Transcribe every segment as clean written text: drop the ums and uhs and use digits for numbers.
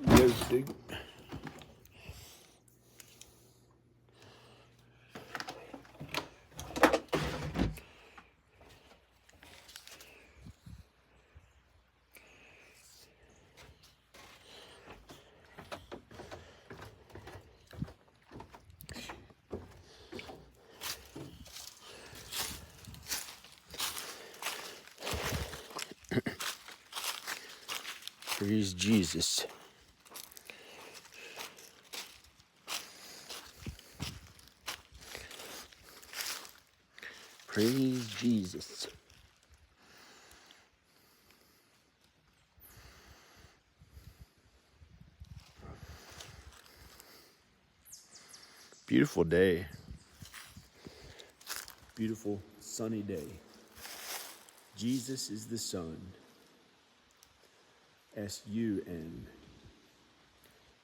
Roasting. Praise Jesus. Praise Jesus. Beautiful day. Beautiful sunny day. Jesus is the sun. S-U-N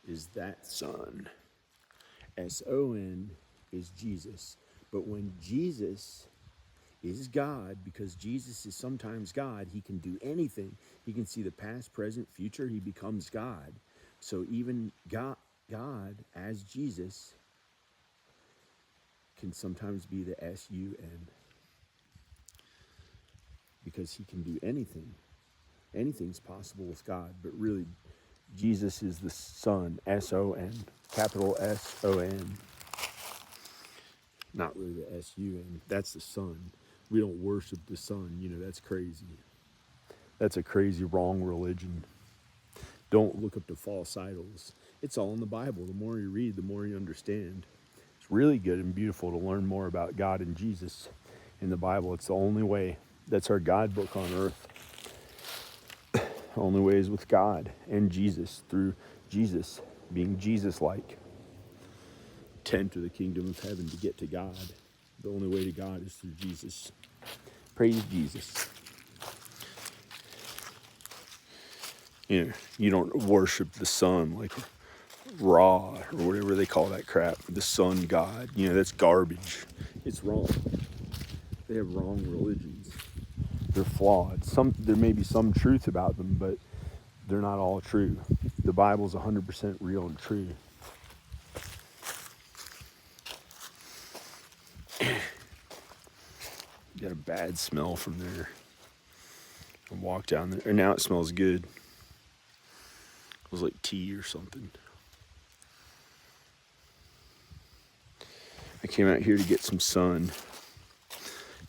is that sun. S-O-N is Jesus. But when Jesus is God, because Jesus is sometimes God, he can do anything. He can see the past, present, future. He becomes God. So even God as Jesus can sometimes be the S-U-N, because he can do anything. Anything's possible with God, but really Jesus is the Son, S-O-N, capital S-O-N. Not really the S-U-N, that's the Son. We don't worship the Son, that's crazy. That's a crazy, wrong religion. Don't look up to false idols. It's all in the Bible. The more you read, the more you understand. It's really good and beautiful to learn more about God and Jesus in the Bible. It's the only way. That's our guidebook on earth. The only way is with God and Jesus, through Jesus, being Jesus-like. To enter the kingdom of heaven, to get to God. The only way to God is through Jesus. Praise Jesus. You don't worship the sun like Ra or whatever they call that crap. The sun god. That's garbage. It's wrong. They have wrong religions. They're flawed. There may be some truth about them, but they're not all true. The Bible's 100% real and true. Got a bad smell from there. I walked down there, and now it smells good. It was like tea or something. I came out here to get some sun.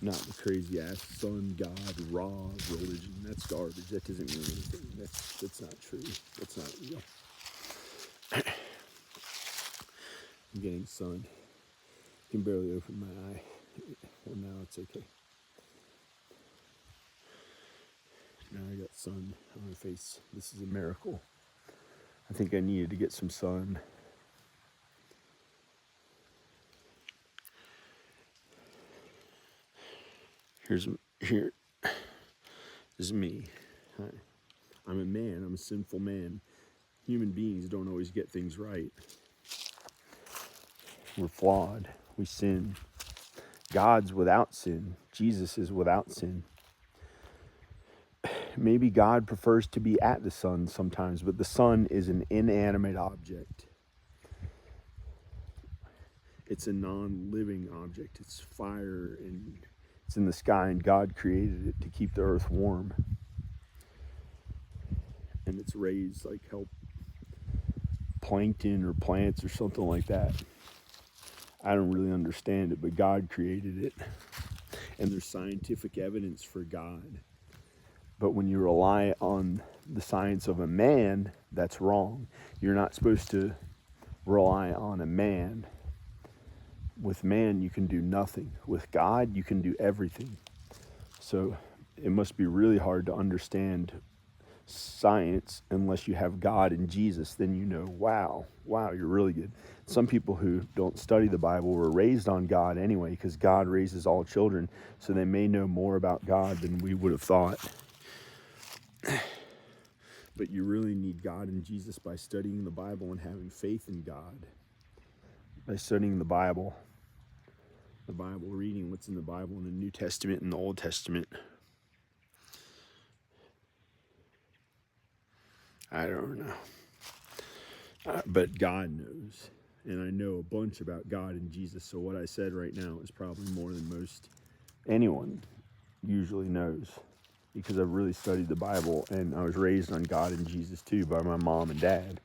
Not the crazy ass sun god Ra religion. That's garbage. That doesn't mean anything. That's not true. That's not real. I'm getting sun. I can barely open my eye. Well, now it's okay. Now I got sun on my face. This is a miracle. I think I needed to get some sun. Here is me. I'm a man. I'm a sinful man. Human beings don't always get things right. We're flawed. We sin. God's without sin. Jesus is without sin. Maybe God prefers to be at the sun sometimes, but the sun is an inanimate object. It's a non-living object. It's fire and it's in the sky, and God created it to keep the earth warm. And its rays help plankton or plants or something like that. I don't really understand it, but God created it. And there's scientific evidence for God. But when you rely on the science of a man, that's wrong. You're not supposed to rely on a man. With man, you can do nothing. With God, you can do everything. So it must be really hard to understand science unless you have God and Jesus. Then wow, you're really good. Some people who don't study the Bible were raised on God anyway, because God raises all children, so they may know more about God than we would have thought. But you really need God and Jesus by studying the Bible and having faith in God. By studying the Bible, reading what's in the Bible in the New Testament and the Old Testament. I don't know. But God knows. And I know a bunch about God and Jesus. So what I said right now is probably more than most anyone usually knows, because I've really studied the Bible, and I was raised on God and Jesus too by my mom and dad.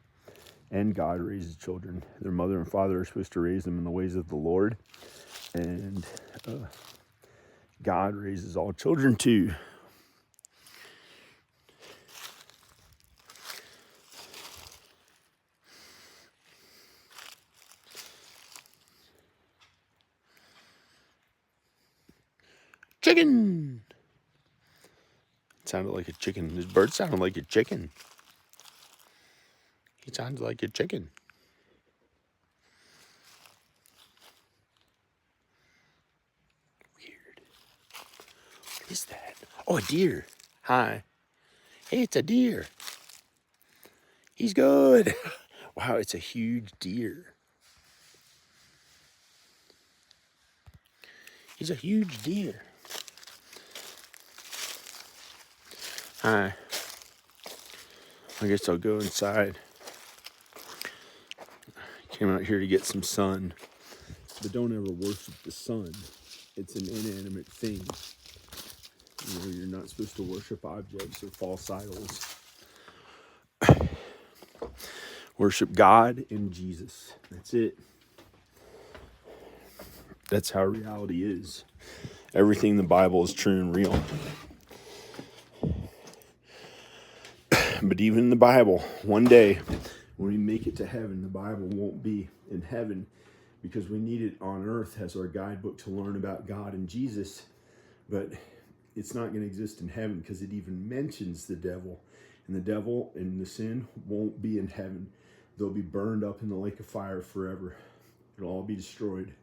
And God raises children. Their mother and father are supposed to raise them in the ways of the Lord. And God raises all children too. Chicken! It sounded like a chicken. This bird sounded like a chicken. He sounds like a chicken. Weird. What is that? Oh, a deer. Hi. Hey, it's a deer. He's good. Wow, it's a huge deer. He's a huge deer. Hi. I guess I'll go inside. Came out here to get some sun. But don't ever worship the sun. It's an inanimate thing. You know, you're not supposed to worship objects or false idols. Worship God and Jesus. That's it. That's how reality is. Everything in the Bible is true and real. But even in the Bible, one day when we make it to heaven, the Bible won't be in heaven, because we need it on earth as our guidebook to learn about God and Jesus. But it's not going to exist in heaven, because it even mentions the devil. And the devil and the sin won't be in heaven. They'll be burned up in the lake of fire forever. It'll all be destroyed.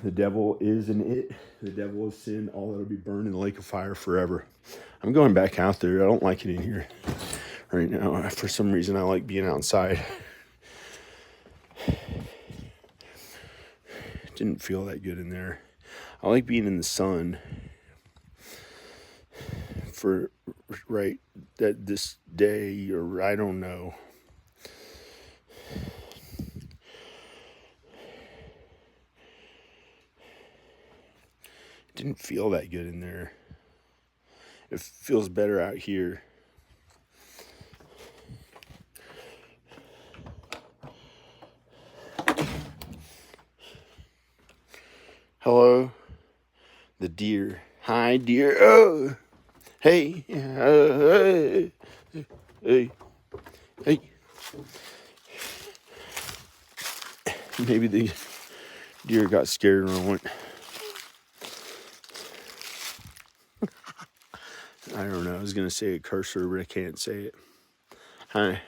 The devil is an it. The devil is sin. All that'll be burned in the lake of fire forever. I'm going back out there. I don't like it in here right now. For some reason, I like being outside. Didn't feel that good in there. I like being in the sun for that this day, or I don't know. Didn't feel that good in there. It feels better out here. Hello, the deer. Hi, deer. Oh, hey, hey, hey, hey. Maybe the deer got scared when I went. I don't know. I was going to say a curse word, but I can't say it. Hi.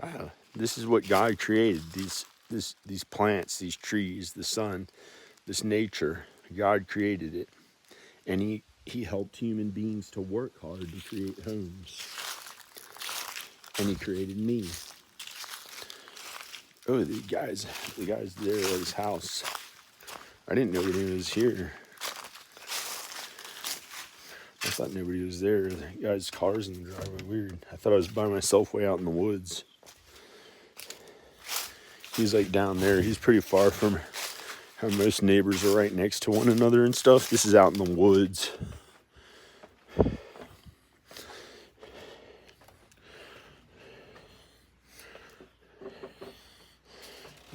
Wow. This is what God created. These plants, these trees, the sun, this nature. God created it. And he helped human beings to work hard to create homes. And he created me. Oh, the guy's there at his house. I didn't know he was here. I thought nobody was there. The guy's car's in the driveway. Weird. I thought I was by myself way out in the woods. He's like down there. He's pretty far from how most neighbors are right next to one another and stuff. This is out in the woods.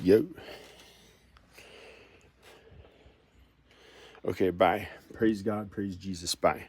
Yo. Okay, bye. Praise God, praise Jesus, bye.